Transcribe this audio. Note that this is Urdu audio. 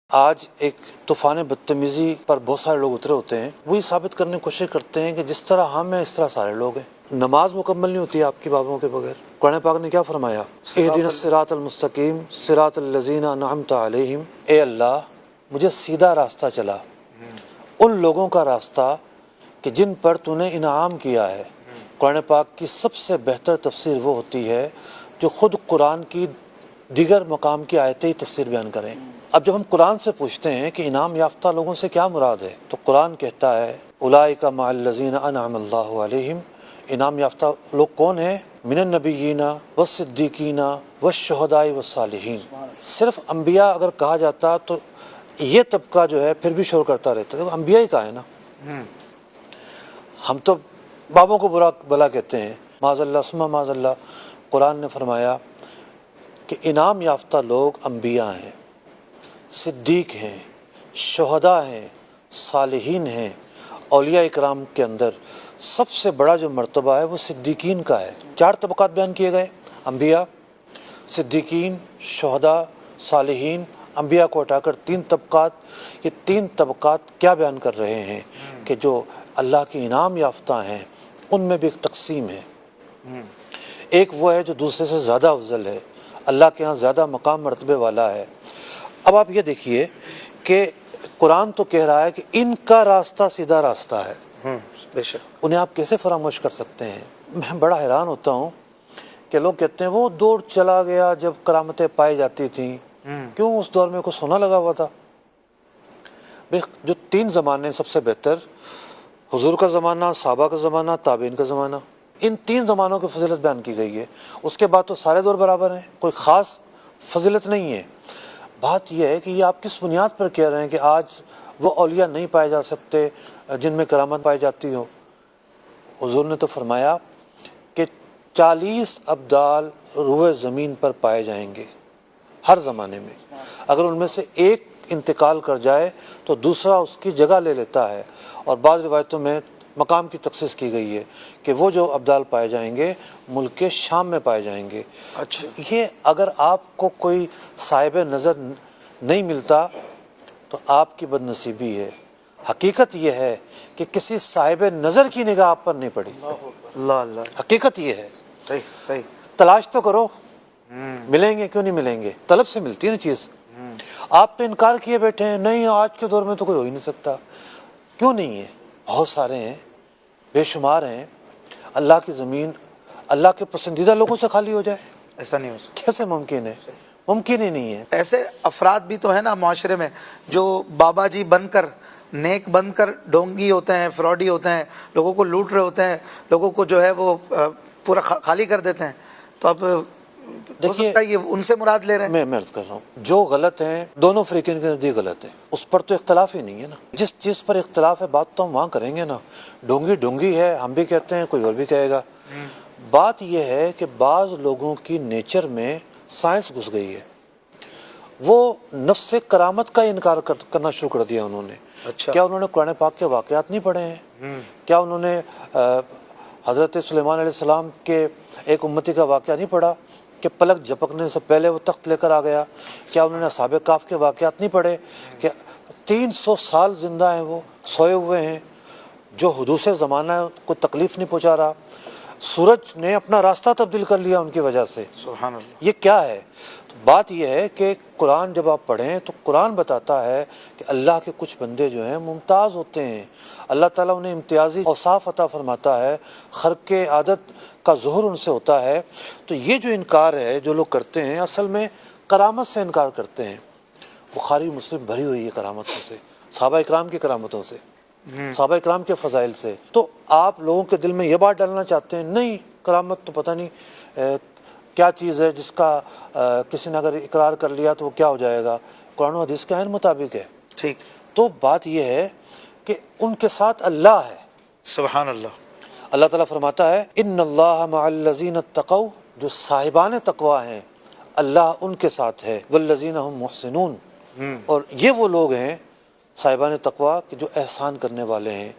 آج ایک طوفان بدتمیزی پر بہت سارے لوگ اترے ہوتے ہیں، وہی ثابت کرنے کی کوشش کرتے ہیں کہ جس طرح ہم ہیں اس طرح سارے لوگ ہیں۔ نماز مکمل نہیں ہوتی آپ کی بابوں کے بغیر۔ قرآن پاک نے کیا فرمایا؟ اہدنا الصراط المستقیم صراط الذین انعمت علیہم، اے اللہ مجھے سیدھا راستہ چلا، ان لوگوں کا راستہ کہ جن پر تو نے انعام کیا ہے۔ قرآن پاک کی سب سے بہتر تفسیر وہ ہوتی ہے جو خود قرآن کی دیگر مقام کی آیتیں ہی تفسیر بیان کریں۔ اب جب ہم قرآن سے پوچھتے ہیں کہ انعام یافتہ لوگوں سے کیا مراد ہے، تو قرآن کہتا ہے اولئک مع الذین انعم اللہ علیہم، انعام یافتہ لوگ کون ہیں؟ من النبیین والصدیقین والشہداء والصالحین۔ صرف انبیاء اگر کہا جاتا تو یہ طبقہ جو ہے پھر بھی شور کرتا رہتا ہے، انبیاء ہی کہا ہے نا۔ ہم تو بابوں کو برا بلا کہتے ہیں، معاذ اللہ ثم معاذ اللہ۔ قرآن نے فرمایا کہ انعام یافتہ لوگ انبیاء ہیں، صدیق ہیں، شہداء ہیں، صالحین ہیں۔ اولیاء اکرام کے اندر سب سے بڑا جو مرتبہ ہے وہ صدیقین کا ہے۔ 4 طبقات بیان کیے گئے، انبیاء، صدیقین، شہداء، صالحین۔ انبیاء کو ہٹا کر 3 طبقات۔ یہ 3 طبقات کیا بیان کر رہے ہیں کہ جو اللہ کے انعام یافتہ ہیں ان میں بھی ایک تقسیم ہے۔ ایک وہ ہے جو دوسرے سے زیادہ افضل ہے، اللہ کے ہاں زیادہ مقام مرتبے والا ہے۔ اب آپ یہ دیکھیے کہ قرآن تو کہہ رہا ہے کہ ان کا راستہ سیدھا راستہ ہے، بے شک۔ انہیں آپ کیسے فراموش کر سکتے ہیں؟ میں بڑا حیران ہوتا ہوں کہ لوگ کہتے ہیں وہ دور چلا گیا جب کرامتیں پائی جاتی تھیں، کیوں اس دور میں کوئی سونا لگا ہوا تھا؟ جو 3 زمانے سب سے بہتر، حضور کا زمانہ، صحابہ کا زمانہ، تابعین کا زمانہ، ان 3 زمانوں کی فضیلت بیان کی گئی ہے۔ اس کے بعد تو سارے دور برابر ہیں، کوئی خاص فضیلت نہیں ہے۔ بات یہ ہے کہ یہ آپ کس بنیاد پر کہہ رہے ہیں کہ آج وہ اولیاء نہیں پائے جا سکتے جن میں کرامت پائی جاتی ہو؟ حضور نے تو فرمایا کہ 40 ابدال روئے زمین پر پائے جائیں گے ہر زمانے میں، اگر ان میں سے ایک انتقال کر جائے تو دوسرا اس کی جگہ لے لیتا ہے۔ اور بعض روایتوں میں مقام کی تخصیص کی گئی ہے کہ وہ جو ابدال پائے جائیں گے ملک کے شام میں پائے جائیں گے۔ اچھا، یہ اگر آپ کو کوئی صاحب نظر نہیں ملتا تو آپ کی بد نصیبی ہے۔ حقیقت یہ ہے کہ کسی صاحب نظر کی نگاہ آپ پر نہیں پڑی، اللہ اللہ، حقیقت یہ ہے۔ صحیح صحیح۔ تلاش تو کرو، ملیں گے، کیوں نہیں ملیں گے؟ طلب سے ملتی ہے نا چیز۔ آپ تو انکار کیے بیٹھے ہیں، نہیں آج کے دور میں تو کوئی ہو ہی نہیں سکتا۔ کیوں نہیں ہے؟ بہت سارے ہیں، بے شمار ہیں۔ اللہ کی زمین اللہ کے پسندیدہ لوگوں سے خالی ہو جائے؟ ایسا نہیں ہو سکتا۔ کیسے ممکن ہے؟ ممکن ہی نہیں ہے۔ ایسے افراد بھی تو ہیں نا معاشرے میں جو بابا جی بن کر، نیک بن کر ڈھونگی ہوتے ہیں، فراڈی ہوتے ہیں، لوگوں کو لوٹ رہے ہوتے ہیں، لوگوں کو جو ہے وہ پورا خالی کر دیتے ہیں۔ تو اب ہو سکتا ہے یہ ان سے مراد لے رہے ہیں۔ میں عرض کر رہا ہوں جو غلط ہیں دونوں فریقین کے نزدیک غلط ہیں، اس پر تو اختلاف ہی نہیں ہے نا۔ جس چیز پر اختلاف ہے بات تو ہم وہاں کریں گے نا۔ ڈھونگی ڈھونگی ہے، ہم بھی کہتے ہیں، کوئی اور بھی کہے گا۔ بات یہ ہے کہ بعض لوگوں کی نیچر میں سائنس گھس گئی ہے، وہ نفس کرامت کا انکار کرنا شروع کر دیا انہوں نے۔ اچھا، کیا انہوں نے قرآن پاک کے واقعات نہیں پڑھے ہیں؟ کیا انہوں نے حضرت سلیمان علیہ السلام کے ایک امتی کا واقعہ نہیں پڑھا کہ پلک جھپکنے سے پہلے وہ تخت لے کر آ گیا؟ کیا انہوں نے اصحاب کہف کے واقعات نہیں پڑھے کہ 300 سال زندہ ہیں، وہ سوئے ہوئے ہیں، جو حدوث زمانہ ہے کوئی تکلیف نہیں پہنچا رہا؟ سورج نے اپنا راستہ تبدیل کر لیا ان کی وجہ سے۔ سبحان اللہ۔ یہ کیا ہے؟ تو بات یہ ہے کہ قرآن جب آپ پڑھیں تو قرآن بتاتا ہے کہ اللہ کے کچھ بندے جو ہیں ممتاز ہوتے ہیں، اللہ تعالیٰ انہیں امتیازی اوصاف عطا فرماتا ہے، خرق عادت کا ظہور ان سے ہوتا ہے۔ تو یہ جو انکار ہے جو لوگ کرتے ہیں اصل میں کرامت سے انکار کرتے ہیں۔ بخاری مسلم بھری ہوئی ہے کرامتوں سے، صحابہ اکرام کی کرامتوں سے، صحابہ اکرام کے فضائل سے۔ تو آپ لوگوں کے دل میں یہ بات ڈالنا چاہتے ہیں نہیں کرامت تو پتہ نہیں کیا چیز ہے جس کا کسی نے اگر اقرار کر لیا تو وہ کیا ہو جائے گا؟ قرآن و حدیث کے عین مطابق ہے۔ ٹھیک۔ تو بات یہ ہے کہ ان کے ساتھ اللہ ہے۔ سبحان اللہ۔ اللہ تعالیٰ فرماتا ہے ان اللہ مع الذین اتقوا، جو صاحبان تقوی ہیں اللہ ان کے ساتھ ہے، والذین هم محسنون، اور یہ وہ لوگ ہیں صاحبان تقوی کہ جو احسان کرنے والے ہیں۔